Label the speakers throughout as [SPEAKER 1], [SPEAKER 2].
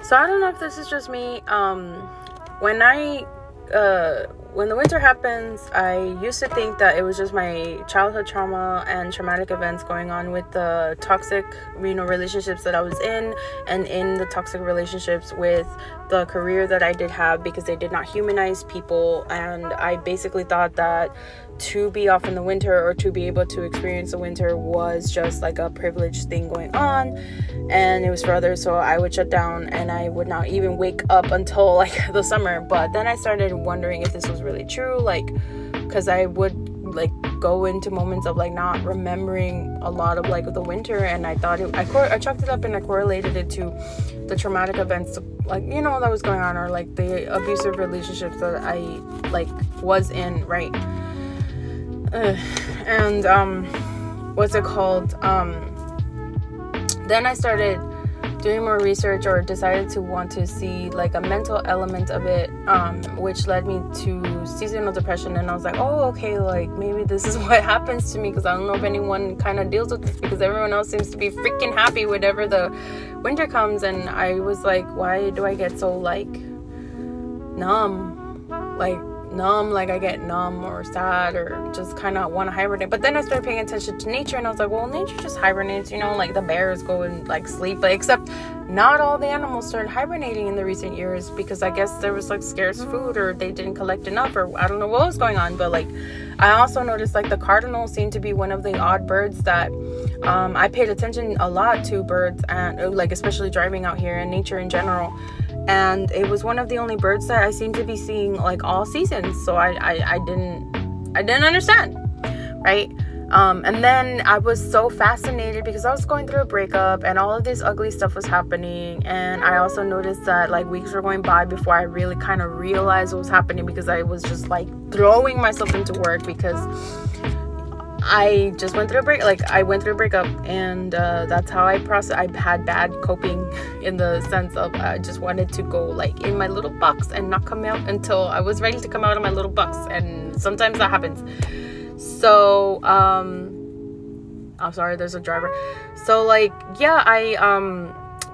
[SPEAKER 1] So I don't know if this is just me. When when the winter happens, I used to think that it was just my childhood trauma and traumatic events going on with the toxic, relationships that I was in, and in the toxic relationships with the career that I did have, because they did not humanize people. And I basically thought that to be off in the winter, or to be able to experience the winter, was just like a privileged thing going on, and it was for others. So I would shut down and I would not even wake up until like the summer. But then I started wondering if this was really true, like, because I would like go into moments of like not remembering a lot of like the winter, and I thought I chalked it up and I correlated it to the traumatic events, like, that was going on, or like the abusive relationships that I like was in, right? And what's it called? Then I started doing more research, or decided to want to see like a mental element of it, which led me to seasonal depression. And I was like, oh, okay, like maybe this is what happens to me, because I don't know if anyone kind of deals with this, because everyone else seems to be freaking happy whenever the winter comes. And I was like, why do I get so like numb, like I get numb or sad, or just kind of want to hibernate. But then I started paying attention to nature, and I was like, well, nature just hibernates, like the bears go and like sleep, but except not all the animals started hibernating in the recent years, because I guess there was like scarce food, or they didn't collect enough, or I don't know what was going on. But like I also noticed like the cardinal seemed to be one of the odd birds that I paid attention a lot to birds, and like especially driving out here, and nature in general. And it was one of the only birds that I seem to be seeing like all seasons. So I didn't understand, right? And then I was so fascinated, because I was going through a breakup and all of this ugly stuff was happening. And I also noticed that like weeks were going by before I really kind of realized what was happening, because I was just like throwing myself into work, because I just went through a breakup, and that's how I processed. I had bad coping, in the sense of I just wanted to go like in my little box and not come out until I was ready to come out of my little box, and sometimes that happens. So I'm sorry, there's a driver. So like, yeah,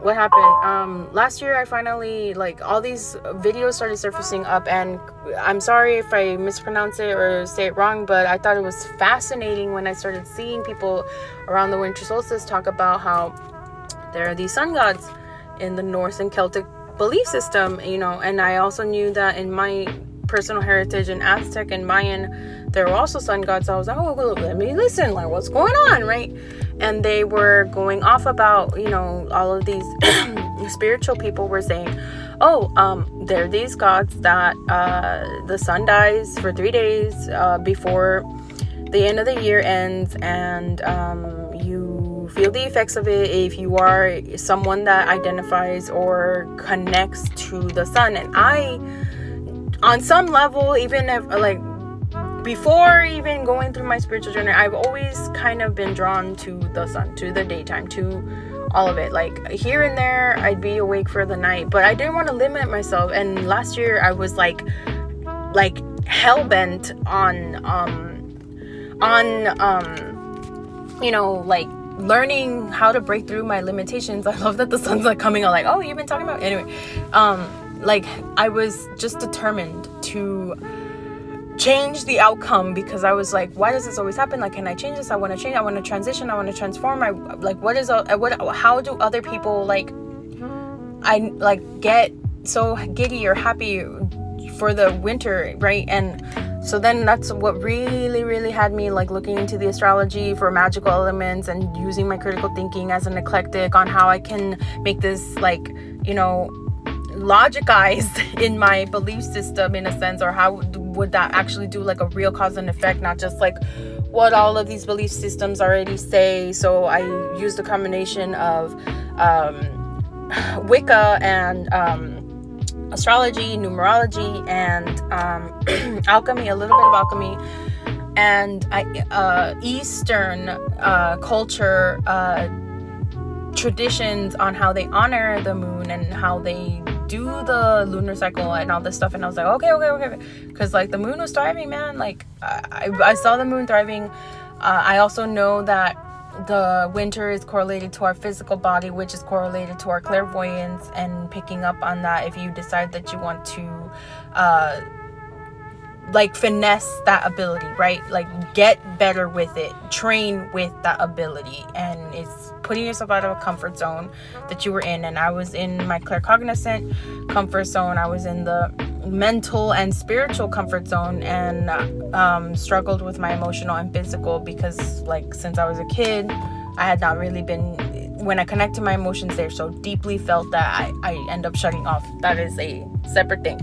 [SPEAKER 1] what happened last year, I finally, like, all these videos started surfacing up, and I'm sorry if I mispronounce it or say it wrong, but I thought it was fascinating when I started seeing people around the winter solstice talk about how there are these sun gods in the Norse and Celtic belief system, and I also knew that in my personal heritage in Aztec and Mayan, there were also sun gods. So I was like, oh, well, let me listen, like, what's going on, right? And they were going off about, all of these spiritual people were saying, there are these gods that the sun dies for 3 days before the end of the year ends, and you feel the effects of it if you are someone that identifies or connects to the sun. And I, on some level, even if like before even going through my spiritual journey, I've always kind of been drawn to the sun, to the daytime, to all of it. Like here and there I'd be awake for the night, but I didn't want to limit myself. And last year I was like hell-bent on like learning how to break through my limitations. I love that the sun's like coming out, like, oh, you've been talking about, anyway, like I was just determined to change the outcome, because I was like, why does this always happen? Like, can I change this? I want to change, I want to transition, I want to transform. How do other people get so giddy or happy for the winter, right? And so then that's what really had me like looking into the astrology for magical elements, and using my critical thinking as an eclectic on how I can make this like, logicized in my belief system, in a sense, or how would that actually do like a real cause and effect, not just like what all of these belief systems already say. So I used a combination of Wicca and astrology, numerology, and alchemy, a little bit of alchemy, and Eastern culture traditions on how they honor the moon and how they do the lunar cycle and all this stuff. And I was like, okay, because like the moon was thriving, man. Like I saw the moon thriving. I also know that the winter is correlated to our physical body, which is correlated to our clairvoyance, and picking up on that if you decide that you want to like finesse that ability, right? Like get better with it, train with that ability. And it's putting yourself out of a comfort zone that you were in. And I was in my claircognizant comfort zone. I was in the mental and spiritual comfort zone, and struggled with my emotional and physical, because like since I was a kid, I had not really been, when I connect to my emotions, they're so deeply felt that I end up shutting off. That is a separate thing,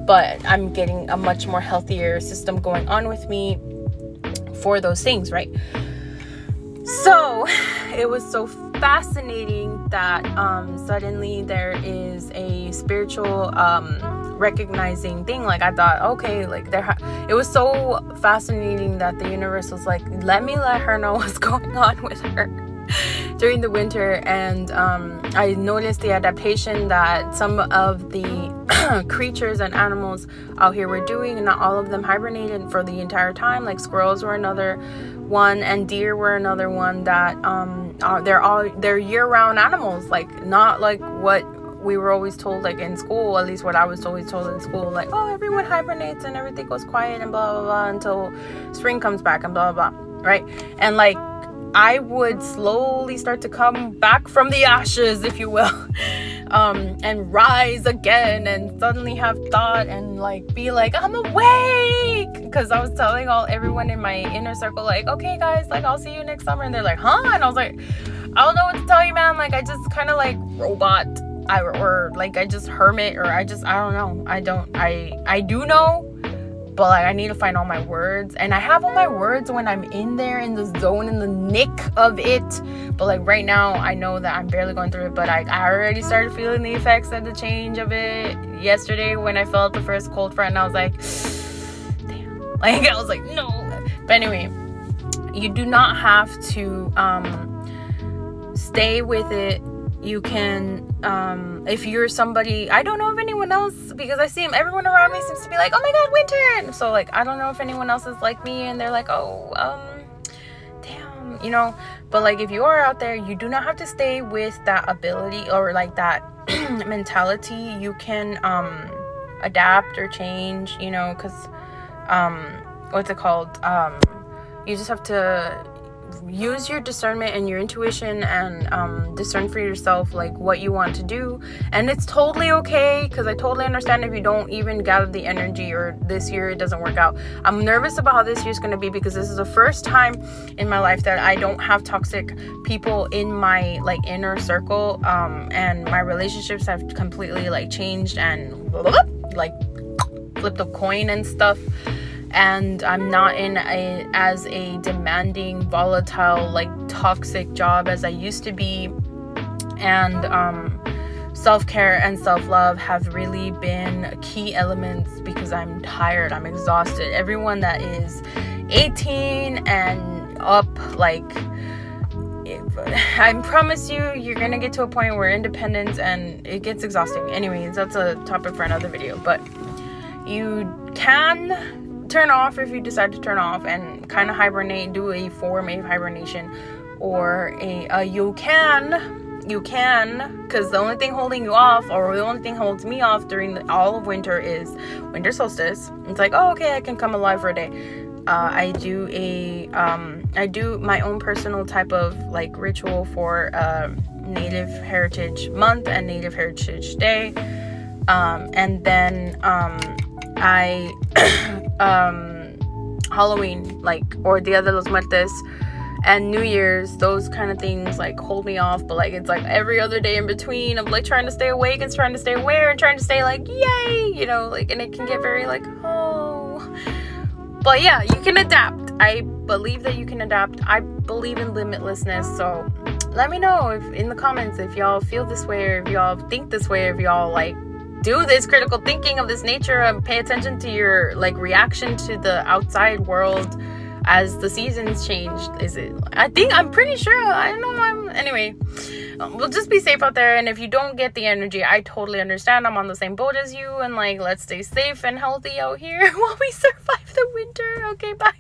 [SPEAKER 1] but I'm getting a much more healthier system going on with me for those things, right? So it was so fascinating that suddenly there is a spiritual recognizing thing. Like I thought, okay, like it was so fascinating that the universe was like, let her know what's going on with her during the winter. And I noticed the adaptation that some of the creatures and animals out here were doing, and not all of them hibernated for the entire time. Like squirrels were another one, and deer were another one that they're year-round animals, like not like what we were always told, like in school, at least what I was always told in school, like, oh, everyone hibernates and everything goes quiet and blah blah blah until spring comes back and blah blah blah, right? And like I would slowly start to come back from the ashes, if you will, and rise again, and suddenly have thought and like be like, I'm awake, because I was telling everyone in my inner circle, like, okay guys, like I'll see you next summer, and they're like, huh? And I was like, I don't know what to tell you, man. Like I just kind of like robot, or like I just hermit, or I don't know. I do know, but like I need to find all my words, and I have all my words when I'm in there in the zone, in the nick of it. But like right now I know that I'm barely going through it, but I already started feeling the effects of the change of it yesterday when I felt the first cold front, and I was like, damn, like I was like, no. But anyway, you do not have to stay with it. You can, if you're somebody, I don't know if anyone else, because I see everyone around me seems to be like, oh my god, winter. And so like I don't know if anyone else is like me and they're like, oh damn, you know. But like if you are out there, you do not have to stay with that ability or like that mentality. You can adapt or change, you know, because what's it called, you just have to use your discernment and your intuition, and discern for yourself like what you want to do. And it's totally okay, because I totally understand if you don't even gather the energy, or this year it doesn't work out. I'm nervous about how this year's going to be, because this is the first time in my life that I don't have toxic people in my like inner circle, and my relationships have completely like changed and like flipped a coin and stuff. And I'm not in as a demanding, volatile, like toxic job as I used to be. And self-care and self-love have really been key elements, because I'm tired, I'm exhausted. Everyone that is 18 and up, like I promise you're gonna get to a point where independence, and it gets exhausting. Anyways, that's a topic for another video. But you can turn off if you decide to turn off and kind of hibernate, do a form of hibernation, or you can, because the only thing holding you off, or the only thing holds me off during all of winter, is winter solstice. It's like, oh, okay, I can come alive for a day. I do my own personal type of like ritual for Native Heritage Month and Native Heritage Day, and then I Halloween, like, or Dia de los Muertos and New Year's, those kind of things like hold me off. But like it's like every other day in between of like trying to stay awake and trying to stay aware and trying to stay like yay, you know, like, and it can get very like, oh. But yeah, you can adapt. I believe that you can adapt. I believe in limitlessness. So let me know if in the comments if y'all feel this way, or if y'all think this way, or if y'all like do this critical thinking of this nature, and pay attention to your like reaction to the outside world as the seasons changed. I'm pretty sure, I don't know, anyway, well, just be safe out there. And if you don't get the energy, I totally understand. I'm on the same boat as you, and like, let's stay safe and healthy out here while we survive the winter. Okay, bye.